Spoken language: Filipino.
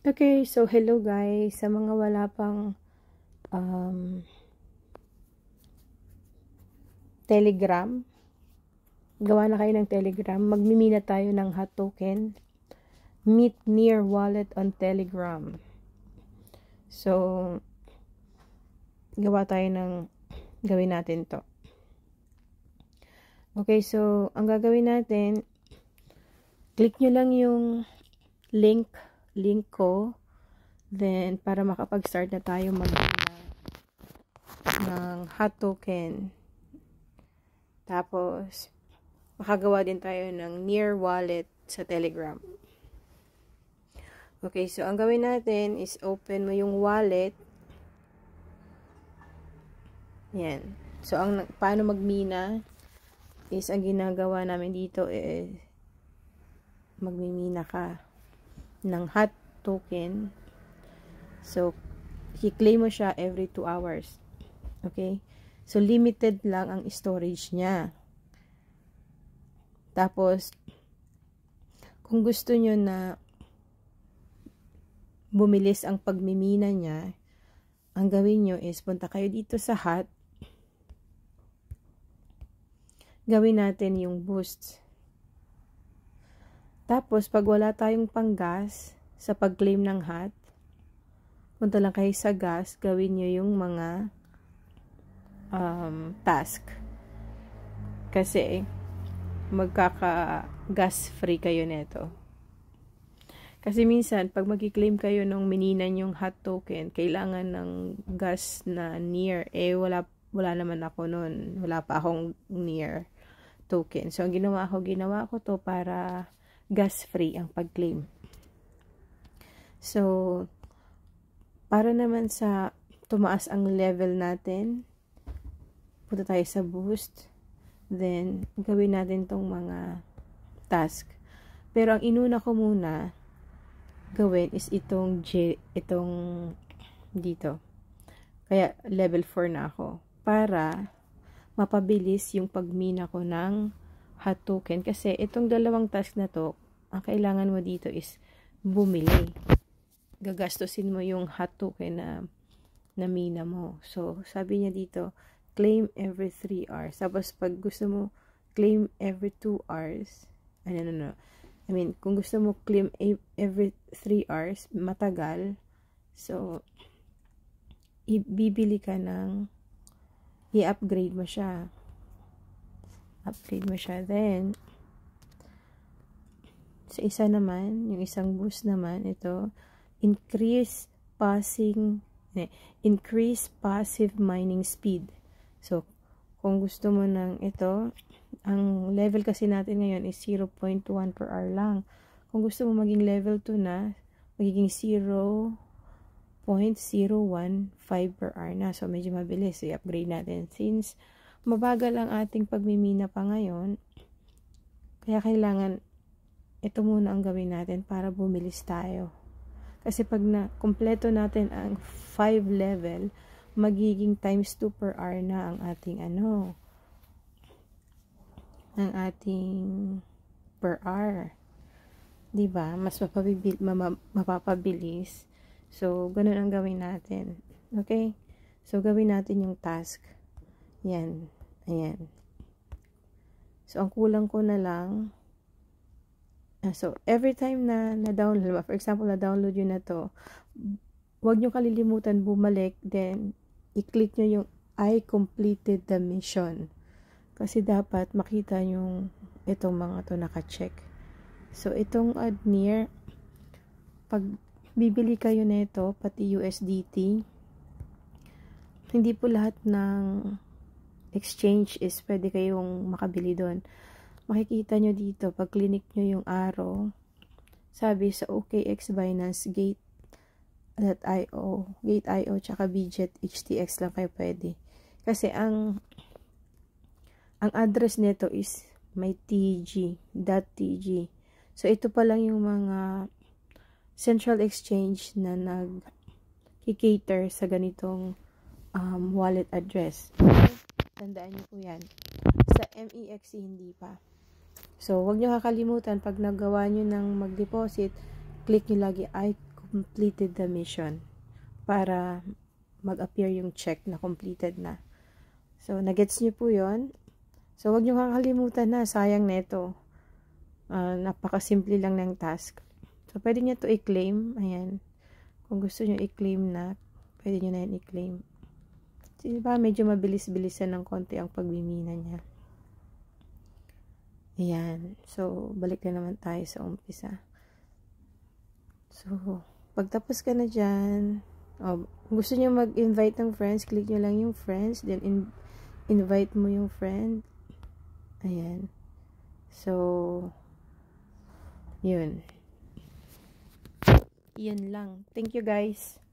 Okay, so hello guys. Sa mga wala pang um, Telegram, gawa na kayo ng Telegram. Magmimina tayo ng hot token. Meet near wallet on Telegram. So, gawin natin to. Okay, so, ang gagawin natin, click nyo lang yung link ko, then para makapag-start na tayo mag-mina ng hot token. Tapos makagawa din tayo ng near wallet sa Telegram. Okay, so ang gawin natin is open mo yung wallet. Yan. So paano magmina is ang ginagawa namin dito is magmimina ka ng hot token. So, i-claim mo siya every 2 hours. Okay? So, limited lang ang storage niya. Tapos, kung gusto nyo na bumilis ang pagmimina niya, ang gawin nyo is punta kayo dito sa hot. Gawin natin yung boost. Tapos, pag wala tayong pang-gas sa pag-claim ng hot, punta lang kayo sa gas, gawin nyo yung mga task. Kasi, magkaka-gas free kayo neto. Kasi minsan, pag mag-claim kayo nung mininan yung hot token, kailangan ng gas na near. Wala naman ako nun. Wala pa akong near token. So, ang ginawa ko to para gas free ang pag-claim. So, para naman sa tumaas ang level natin, punta tayo sa boost. Then, gawin natin tong mga task. Pero ang inuna ko muna gawin is itong dito. Kaya level 4 na ako. Para mapabilis yung pagmina ko ng hot token. Kasi itong dalawang task na to, ang kailangan mo dito is bumili. Gagastusin mo yung hot token na mina mo. So, sabi niya dito, claim every 3 hours. Tapos, pag gusto mo claim every 2 hours, kung gusto mo claim every 3 hours, matagal. So, bibili ka ng i-upgrade mo siya. Then, sa isa naman, yung isang boost naman, ito, increase passive mining speed. So, kung gusto mo ng ito, ang level kasi natin ngayon is 0.1 per hour lang. Kung gusto mo maging level 2 na, magiging 0.015 per hour na. So, medyo mabilis. I-upgrade natin. Since mabagal ang ating pagmimina pa ngayon, kaya kailangan ito muna ang gawin natin para bumilis tayo. Kasi pag kompleto natin ang 5 level, magiging times 2 per hour na ang ating per hour. 'Di ba? Mas mapapabilis. So, ganun ang gawin natin. Okay? So, gawin natin yung task. Yan. Ayan. So, ang kulang ko na lang, so, every time na na-download, for example, na-download yun na to, huwag nyo kalilimutan bumalik, then, i-click nyo yung I completed the mission. Kasi dapat makita yung itong mga to naka-check. So, itong add near, pag bibili kayo nito, pati USDT, hindi po lahat ng exchange is pwede kayong makabili doon. Makikita nyo dito, pag click nyo yung arrow, sabi sa OKX, Binance, Gate.io, tsaka Bjet, HTX lang kayo pwede. Kasi ang address nito is may .tg. So, ito pa lang yung mga central exchange na nag-cater sa ganitong wallet address. Tandaan nyo po yan. Sa MEXC, hindi pa. So, huwag nyo kakalimutan, pag nagawa nyo ng mag-deposit, click nyo lagi I completed the mission para mag-appear yung check na completed na. So, nagets nyo po yon. So, wag nyo kakalimutan na, sayang neto. Napakasimple lang ng task. So, pwede nyo to i-claim. Ayan. Kung gusto nyo i-claim na, pwede nyo na yan i-claim. So, diba, medyo mabilis-bilisan ng konti ang pagmimina niya. Ayan. So, balik na naman tayo sa umpisa. So, pagtapos ka na dyan, kung gusto nyo mag-invite ng friends, click nyo lang yung friends, then invite mo yung friend. Ayan. So, yun. Yun lang. Thank you guys.